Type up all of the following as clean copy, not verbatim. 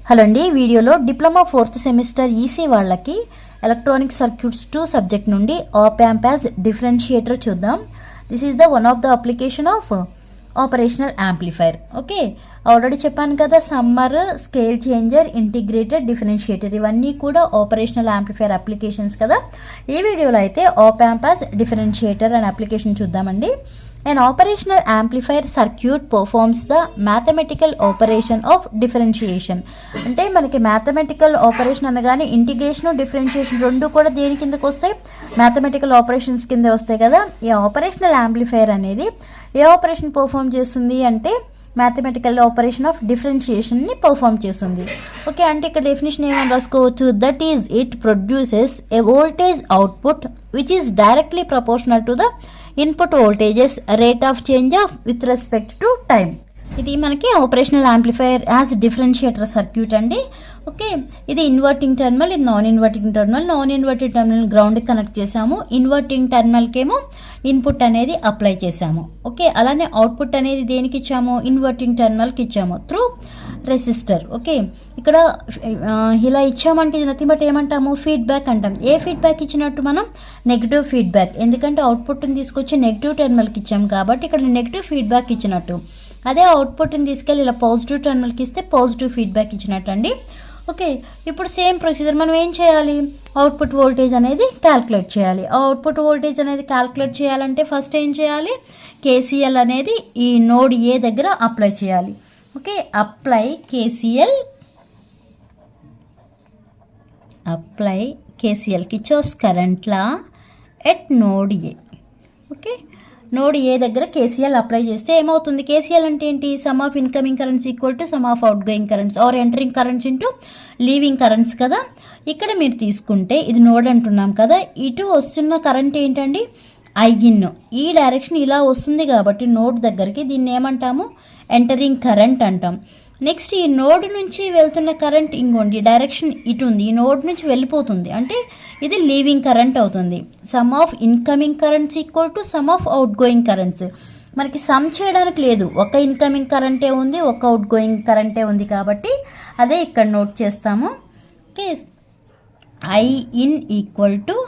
Hello అండి, వీడియోలో diploma 4th semester EC వాళ్ళకి ఎలక్ట్రానిక్ సర్క్యూట్స్ 2 సబ్జెక్ట్ నుండి ఆప్ యాంప్ యాజ్ డిఫరెన్షియేటర్ చూద్దాం. This is the one of the application of operational amplifier. Okay, already చెప్పాను కదా, summer, scale changer, integrated, differentiator ఇవన్నీ కూడా operational amplifier applications కదా. ఈ వీడియోలో అయితే ఆప్ యాంప్ యాజ్ డిఫరెన్షియేటర్ అనే అప్లికేషన్ చూద్దామండి. An operational amplifier circuit performs the mathematical operation of differentiation. అంటే మనకి మ్యాథమెటికల్ ఆపరేషన్ అనగానే ఇంటిగ్రేషన్, డిఫరెన్షియేషన్ రెండు కూడా దేని కిందకు వస్తాయి? మ్యాథమెటికల్ ఆపరేషన్స్ కింద వస్తాయి కదా. ఈ ఆపరేషనల్ యాంప్లిఫైర్ అనేది ఏ ఆపరేషన్ పర్ఫామ్ చేస్తుంది అంటే మ్యాథమెటికల్ ఆపరేషన్ ఆఫ్ డిఫరెన్షియేషన్ని పర్ఫామ్ చేస్తుంది. ఓకే, అంటే ఇక్కడ డెఫినేషన్ ఏమైనా రాసుకోవచ్చు, that is it produces A voltage output which is directly proportional to the input voltages rate of change of with respect to time. ఇది మనకి operational amplifier as differentiator circuit అండి. Okay, ఇది inverting terminal, ఇది non inverting terminal. Non inverting terminal గ్రౌండ్కి connect చేసాము, inverting టెర్మినల్కేమో input అనేది apply చేసాము. Okay, అలానే అవుట్పుట్ అనేది దేనికి ఇచ్చాము? ఇన్వర్టింగ్ టెర్మినల్కి ఇచ్చాము త్రూ రెసిస్టర్. ఓకే, ఇక్కడ ఇలా ఇచ్చామంటే ఇది నథింగ్ బట్ ఏమంటాము? ఫీడ్బ్యాక్ అంటాం. ఏ ఫీడ్బ్యాక్ ఇచ్చినట్టు మనం? Negative feedback. ఎందుకంటే అవుట్పుట్ని తీసుకొచ్చి నెగిటివ్ టెర్మినల్కి ఇచ్చాము కాబట్టి ఇక్కడ నెగిటివ్ ఫీడ్బ్యాక్ ఇచ్చినట్టు. అదే అవుట్పుట్ని తీసుకెళ్ళి ఇలా పాజిటివ్ టెర్మినల్కి ఇస్తే పాజిటివ్ ఫీడ్బ్యాక్ ఇచ్చినట్టు అండి. ఓకే, ఇప్పుడు సేమ్ ప్రొసీజర్ మనం ఏం చేయాలి? అవుట్పుట్ వోల్టేజ్ అనేది క్యాల్కులేట్ చేయాలి. అవుట్పుట్ వోల్టేజ్ అనేది క్యాల్కులేట్ చేయాలంటే ఫస్ట్ ఏం చేయాలి? కేసీఎల్ అనేది ఈ నోడ్ ఏ దగ్గర అప్లై చేయాలి. Okay, apply KCL Kirchhoff's current law at node A. Okay, node A దగ్గర కేసీఎల్ అప్లై చేస్తే ఏమవుతుంది? కేసీఎల్ అంటే ఏంటి? Sum of incoming currents equal to sum of outgoing currents or entering currents into leaving currents కదా. ఇక్కడ మీరు తీసుకుంటే ఇది నోడ్ అంటున్నాం కదా, ఇటు వస్తున్న కరెంట్ ఏంటండి? ఐఇన్. ఈ డైరెక్షన్ ఇలా వస్తుంది కాబట్టి నోడ్ దగ్గరికి దీన్ని ఏమంటాము? ఎంటరింగ్ కరెంట్ అంటాం. నెక్స్ట్ ఈ నోడ్ నుంచి వెళ్తున్న కరెంట్ ఇంకోండి డైరెక్షన్ ఇటు ఉంది, ఈ నోడ్ నుంచి వెళ్ళిపోతుంది అంటే ఇది లీవింగ్ కరెంట్ అవుతుంది. Some of incoming currents equal to sum of outgoing currents. మనకి సమ్ చేయడానికి లేదు, ఒక ఇన్కమింగ్ కరెంటే ఉంది, ఒక అవుట్ గోయింగ్ కరెంటే ఉంది కాబట్టి అదే ఇక్కడ నోట్ చేస్తాము. Okay, I in equal to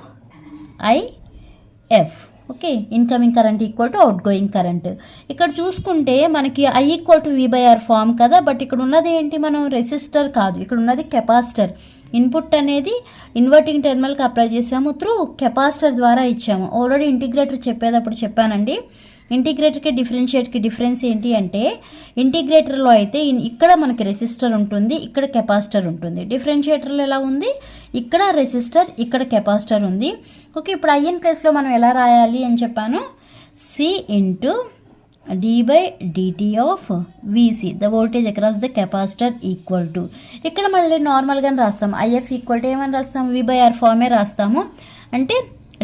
I F. Okay, incoming current equal to outgoing current. ఇక్కడ చూసుకుంటే మనకి I equal to V R form కదా, బట్ ఇక్కడ ఉన్నది ఏంటి? మనం రెసిస్టర్ కాదు, ఇక్కడ ఉన్నది కెపాసిటర్. ఇన్పుట్ అనేది ఇన్వర్టింగ్ టెర్మినల్కి అప్లై చేసాము, త్రూ కెపాసిటర్ ద్వారా ఇచ్చాము. ఆల్రెడీ ఇంటిగ్రేటర్ చెప్పేటప్పుడు చెప్పానండి. ఇంటిగ్రేటర్కి డిఫరెన్షియేటర్కి డిఫరెన్స్ ఏంటి అంటే, ఇంటిగ్రేటర్లో అయితే ఇక్కడ మనకి రెసిస్టర్ ఉంటుంది, ఇక్కడ కెపాసిటర్ ఉంటుంది. డిఫరెన్షియేటర్లో ఎలా ఉంది? ఇక్కడ రెసిస్టర్, ఇక్కడ కెపాసిటర్ ఉంది. ఓకే, ఇప్పుడు ఐఎన్ ప్లేస్లో మనం ఎలా రాయాలి అని చెప్పాను? C into d/dt of VC, the voltage across the capacitor equal to, ఇక్కడ మళ్ళీ నార్మల్గానే రాస్తాం. ఐఎఫ్ ఈక్వల్ టు ఏమని రాస్తాం? వి/ఆర్ ఫామే రాస్తాము. అంటే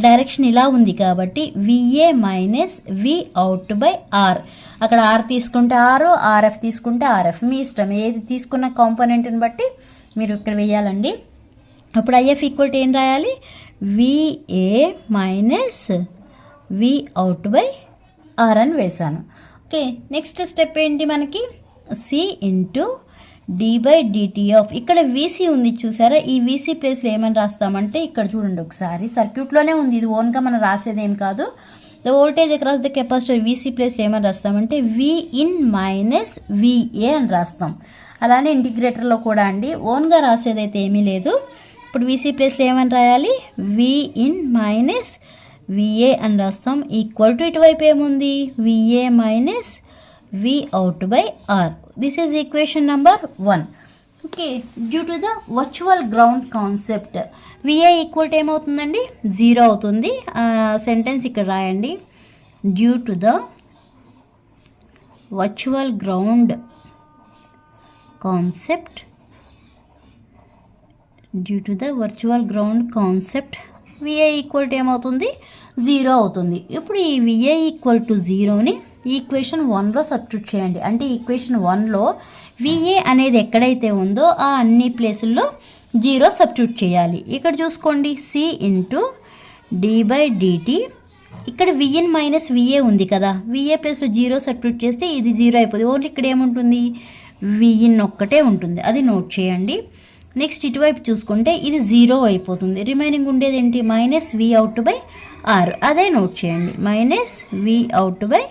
డైరెక్షన్ ఇలా ఉంది కాబట్టి VA minus V out by R. అక్కడ ఆర్ తీసుకుంటే ఆర్, ఆర్ఎఫ్ తీసుకుంటే ఆర్ఎఫ్, మీ ఇష్టం. ఏది తీసుకున్న కాంపోనెంట్ని బట్టి మీరు ఇక్కడ వేయాలండి. అప్పుడు ఐఎఫ్ ఈక్వల్ టు ఏం రాయాలి? VA minus V out by R అని వేసాను. ఓకే, నెక్స్ట్ స్టెప్ ఏంటి మనకి? సి ఇంటూ d/dt ఆఫ్, ఇక్కడ వీసీ ఉంది చూసారా, ఈ వీసీ ప్లేస్లో ఏమని రాస్తామంటే ఇక్కడ చూడండి ఒకసారి, సర్క్యూట్లోనే ఉంది, ఇది ఓన్గా మనం రాసేదేం కాదు. The voltage across the capacitor VC ప్లేస్లో ఏమని రాస్తామంటే విఇన్ మైనస్ విఏ అని రాస్తాం. అలానే ఇంటిగ్రేటర్లో కూడా అండి ఓన్గా రాసేదైతే ఏమీ లేదు. ఇప్పుడు వీసీ ప్లేస్లో ఏమని రాయాలి? విఇన్ మైనస్ విఏ అని రాస్తాం. ఈక్వల్ టు ఇటువైపు ఏముంది? V A minus V out by R. This is equation number 1. Okay, due to the virtual ground concept V A equal to ఏమవుతుందండి? 0 అవుతుంది. సెంటెన్స్ ఇక్కడ రాయండి. Due to the virtual ground concept, due to the virtual ground concept V A equal to ఏమవుతుంది? 0 అవుతుంది. ఇప్పుడు ఈ V A equal to 0ని equation 1లో సబ్స్టిట్యూట్ చేయండి. అంటే ఈక్వేషన్ 1లో విఏ అనేది ఎక్కడైతే ఉందో ఆ అన్ని ప్లేసుల్లో 0 సబ్స్టిట్యూట్ చేయాలి. ఇక్కడ చూసుకోండి, సి ఇంటూ d/dt. ఇక్కడ విఎన్ మైనస్ విఏ ఉంది కదా, విఏ ప్లస్లో 0 సబ్స్టిట్యూట్ చేస్తే ఇది 0 అయిపోతుంది. ఓన్లీ ఇక్కడ ఏముంటుంది? విఇన్ ఒక్కటే ఉంటుంది, అది నోట్ చేయండి. నెక్స్ట్ ఇటువైపు చూసుకుంటే ఇది 0 అయిపోతుంది. రిమైనింగ్ ఉండేది ఏంటి? Minus V out by R, అదే నోట్ చేయండి, minus V out by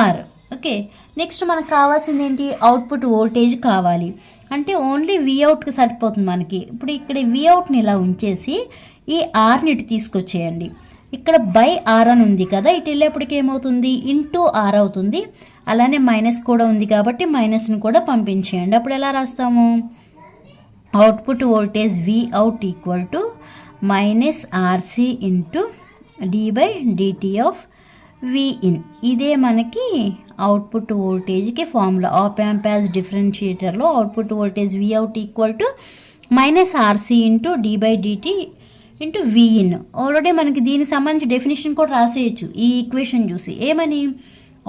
R. Okay, next మనకు కావాల్సింది ఏంటి? అవుట్పుట్ వోల్టేజ్ కావాలి. అంటే ఓన్లీ వి అవుట్కి సరిపోతుంది మనకి. ఇప్పుడు ఇక్కడ వి అవుట్ని ఇలా ఉంచేసి ఈ ఆర్ని ఇటు తీసుకొచ్చేయండి. ఇక్కడ బై ఆర్ అని ఉంది కదా, ఇటు వెళ్ళేప్పటికి ఏమవుతుంది? ఇంటూ ఆర్ అవుతుంది. అలానే మైనస్ కూడా ఉంది కాబట్టి మైనస్ని కూడా పంపించేయండి. అప్పుడు ఎలా రాస్తాము? Output voltage V out equal to minus RC into D by DT of V in. ఇదే మనకి అవుట్పుట్ వోల్టేజ్కి ఫార్ములా. ఆప్ యాంప్ యాజ్ డిఫరెన్షియేటర్లో output voltage V out equal to minus RC into D by DT into V in. Already మనకి దీనికి సంబంధించి definition కూడా రాసేయచ్చు ఈ equation చూసి. ఏమని?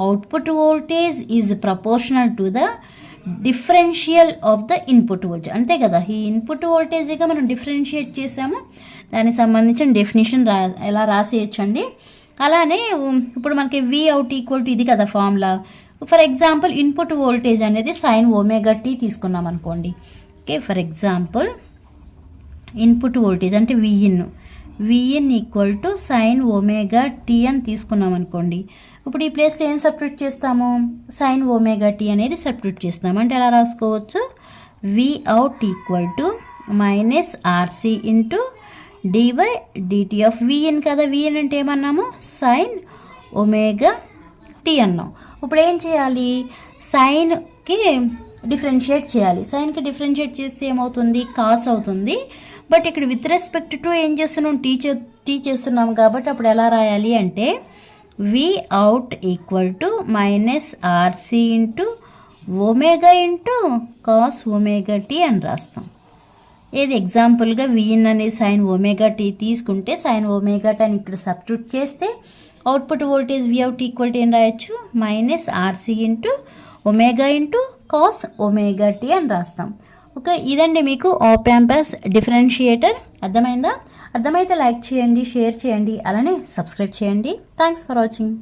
Output voltage is proportional to the differential of the input voltage. అంతే కదా, ఈ ఇన్పుట్ వోల్టేజ్గా మనం డిఫరెన్షియేట్ చేసాము, దానికి సంబంధించిన డెఫినేషన్ ఎలా రాసేయచ్చు అండి. అలానే ఇప్పుడు మనకి వి అవుట్ ఈక్వల్ టు ఇది కదా formula. For example input voltage అనేది సైన్ ఒమేగా టీ తీసుకున్నాం అనుకోండి. Okay, for example input voltage అంటే V in equal to sine omega T అని తీసుకున్నాం అనుకోండి. ఇప్పుడు ఈ ప్లేస్లో ఏం సబ్స్టిట్యూట్ చేస్తాము? సైన్ ఒమేగా టీ అనేది సబ్స్టిట్యూట్ చేస్తాము. అంటే ఎలా రాసుకోవచ్చు? V out equal to minus RC into D by DT of V in కదా. విఇన్ అంటే ఏమన్నాము? సైన్ ఒమేగా టీ అన్నాం. ఇప్పుడు ఏం చేయాలి? సైన్కి డిఫరెన్షియేట్ చేయాలి. సైన్కి డిఫరెన్షియేట్ చేస్తే ఏమవుతుంది? కాస్ అవుతుంది. బట్ ఇక్కడ విత్ రెస్పెక్ట్ టు ఏం చేస్తున్నాం? టీ చేస్తున్నాం కాబట్టి అప్పుడు ఎలా రాయాలి అంటే V out equal to minus RC into omega into cos omega T అని రాస్తాం. ఏది ఎగ్జాంపుల్గా విఇన్ అనేది సైన్ ఒమేగా టీ తీసుకుంటే సైన్ ఒమేగా టీ అని ఇక్కడ సబ్స్టిట్యూట్ చేస్తే output voltage V out equal to ఏం రాయొచ్చు? Minus RC into omega into cos omega T అని రాస్తాం. ఓకే, ఇదండి మీకు ఆప్ యాంప్ యాజ్ డిఫరెన్షియేటర్. అర్థమైందా? అర్థమైతే లైక్ చేయండి, షేర్ చేయండి, అలానే సబ్స్క్రైబ్ చేయండి. Thanks for watching.